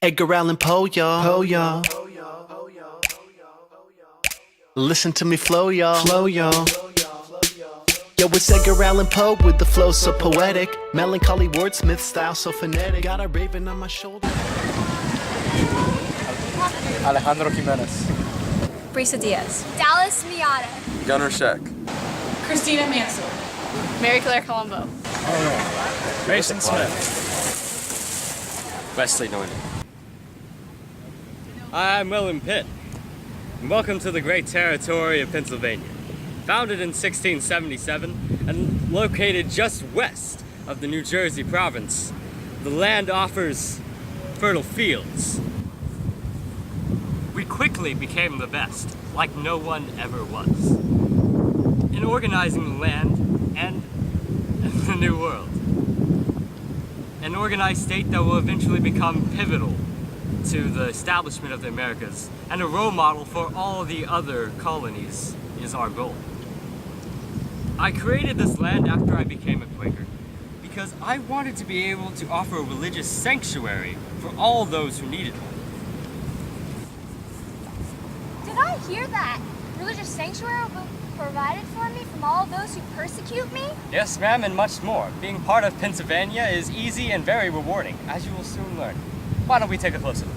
Edgar Allan Poe, y'all. Poe, y'all. Listen to me flow, y'all. Flow, y'all. Yo, it's Edgar Allan Poe with the flow so poetic. Melancholy wordsmith style so phonetic. Got a raven on my shoulder. Alejandro Jimenez. Brisa Diaz. Dallas Miata. Gunnar Sheck. Christina Mansell. Mary Claire Colombo. Mason Smith. Wesley Norton. I'm William Pitt, and welcome to the great territory of Pennsylvania. Founded in 1677 and located just west of the New Jersey province, the land offers fertile fields. We quickly became the best, like no one ever was, in organizing the land and the New World. An organized state that will eventually become pivotal to the establishment of the Americas, and a role model for all the other colonies is our goal. I created this land after I became a Quaker because I wanted to be able to offer a religious sanctuary for all those who needed one. Did I hear that? Religious sanctuary will be provided for me from all those who persecute me? Yes, ma'am, and much more. Being part of Pennsylvania is easy and very rewarding, as you will soon learn. Why don't we take a closer look?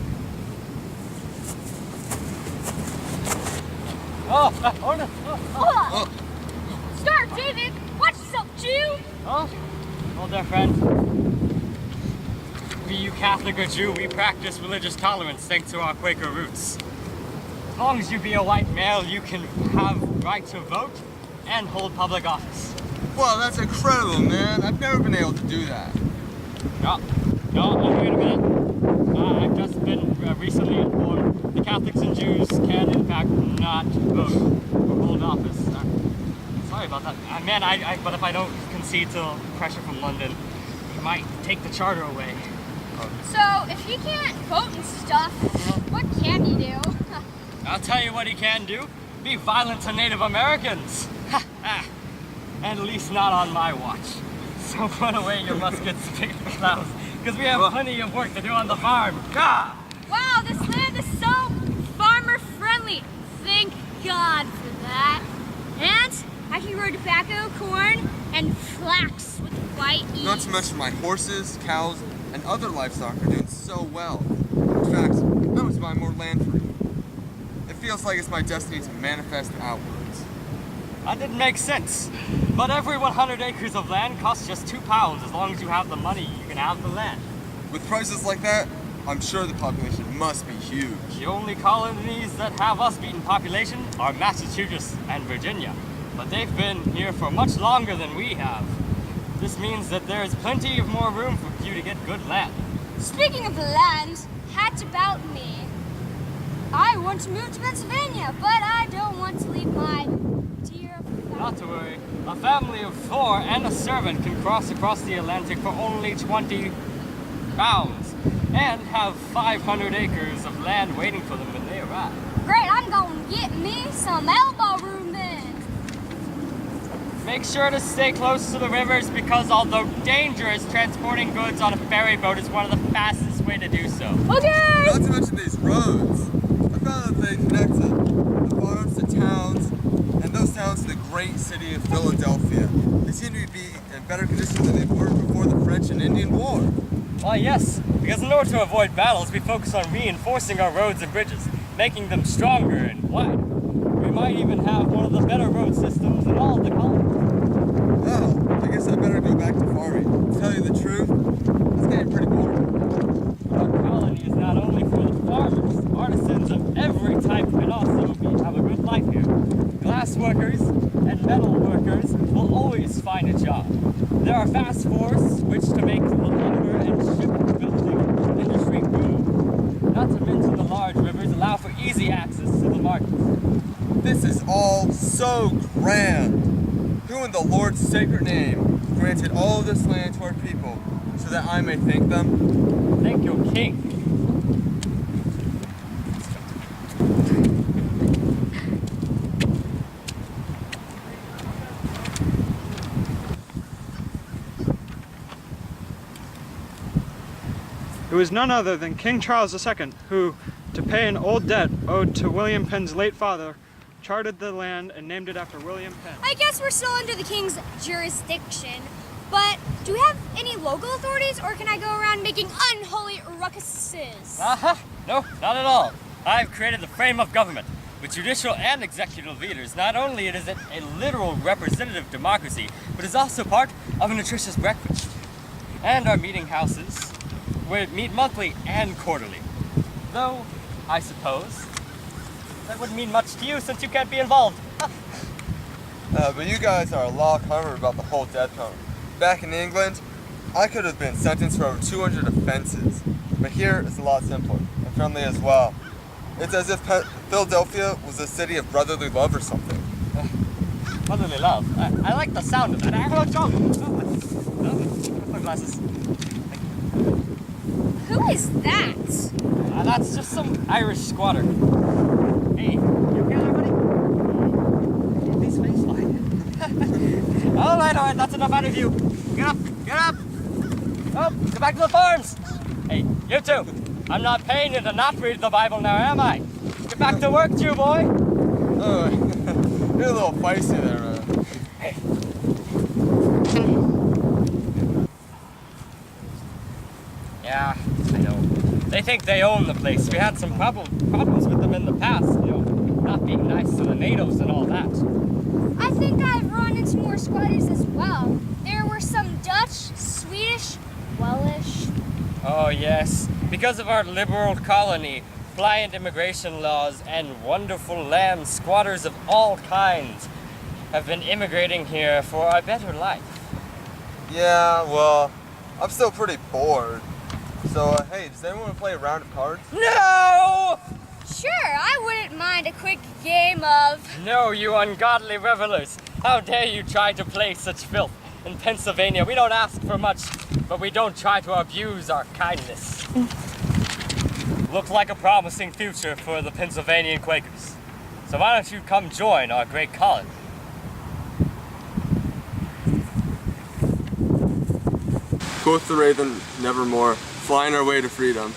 Oh no! Hold on! Start, David! Watch yourself, Jew! Oh, well, dear friend. Be you Catholic or Jew, we practice religious tolerance thanks to our Quaker roots. As long as you be a white male, you can have right to vote and hold public office. Wow, that's incredible, man. I've never been able to do that. No, wait a minute. I've just been recently informed the Catholics and Jews can, in fact, not vote or hold office. Sorry about that. But if I don't concede to pressure from London, he might take the charter away. So, if he can't vote and stuff, what can he do? I'll tell you what he can do. Be violent to Native Americans. And at least not on my watch. So run away your muskets, big clouds, because we have plenty of work to do on the farm. Gah! Wow, this land is so farmer-friendly. Thank God for that. And I can grow tobacco, corn, and flax with white ease. Not to mention my horses, cows, and other livestock are doing so well. In fact, I was buying more land for you. It feels like it's my destiny to manifest outwards. That didn't make sense. But every 100 acres of land costs just £2. As long as you have the money, you can have the land. With prices like that, I'm sure the population must be huge. The only colonies that have us beaten population are Massachusetts and Virginia. But they've been here for much longer than we have. This means that there is plenty of more room for you to get good land. Speaking of the land, hat about me. I want to move to Pennsylvania, but I don't want to leave my dear family. Not to worry. A family of 4 and a servant can cross across the Atlantic for only 20 pounds and have 500 acres of land waiting for them when they arrive. Great, I'm going to get me some elbow room then. Make sure to stay close to the rivers because although dangerous, transporting goods on a ferry boat is one of the fastest way to do so. Okay! Not to mention these roads. I found that they connect the farms to towns, and those towns to the great city of Philadelphia. They seem to be in better condition than they were before the French and Indian War. Why, yes, because in order to avoid battles, we focus on reinforcing our roads and bridges, making them stronger and wider. We might even have one of the better road systems in all of the colonies. Well, I guess I better go back to farming. To tell you the truth, it's getting pretty boring. Our colony is not only for the farmers, artisans of every type can also have a good life here. Glass workers and metal workers will always find a job. There are fast forests which to make the lumber and shipbuilding industry boom. Not to mention the large rivers allow for easy access to the markets. This is all so grand. Who in the Lord's sacred name granted all of this land to our people so that I may thank them? Thank your king. who is none other than King Charles II, who, to pay an old debt owed to William Penn's late father, charted the land and named it after William Penn. I guess we're still under the king's jurisdiction, but do we have any local authorities, or can I go around making unholy ruckuses? No, not at all. I've created the frame of government. With judicial and executive leaders, not only is it a literal representative democracy, but is also part of a nutritious breakfast. And our meeting houses, where it meet monthly and quarterly. Though, I suppose, that wouldn't mean much to you since you can't be involved. But you guys are a lot cleverer about the whole death penalty. Back in England, I could have been sentenced for over 200 offenses. But here, it's a lot simpler and friendly as well. It's as if Philadelphia was a city of brotherly love or something. Brotherly love? I like the sound of that. My glasses. Who is that? That's just some Irish squatter. Hey, you okay there, buddy? Please face line. all right, that's enough out of you. Get up! Oh, go back to the farms! Hey, you two! I'm not paying you to not read the Bible now, am I? Get back to work, Jew boy! Oh, you're a little feisty there, man. Hey. Yeah, I know. They think they own the place. We had some problems with them in the past, not being nice to the natives and all that. I think I've run into more squatters as well. There were some Dutch, Swedish, Welsh. Oh yes, because of our liberal colony, pliant immigration laws, and wonderful land, squatters of all kinds have been immigrating here for a better life. Yeah, well, I'm still pretty bored. So, hey, does anyone want to play a round of cards? No! Sure, I wouldn't mind a quick game of... No, you ungodly revelers. How dare you try to play such filth? In Pennsylvania, we don't ask for much, but we don't try to abuse our kindness. Look like a promising future for the Pennsylvanian Quakers. So why don't you come join our great colony? Quoth the raven, nevermore, flying our way to freedom.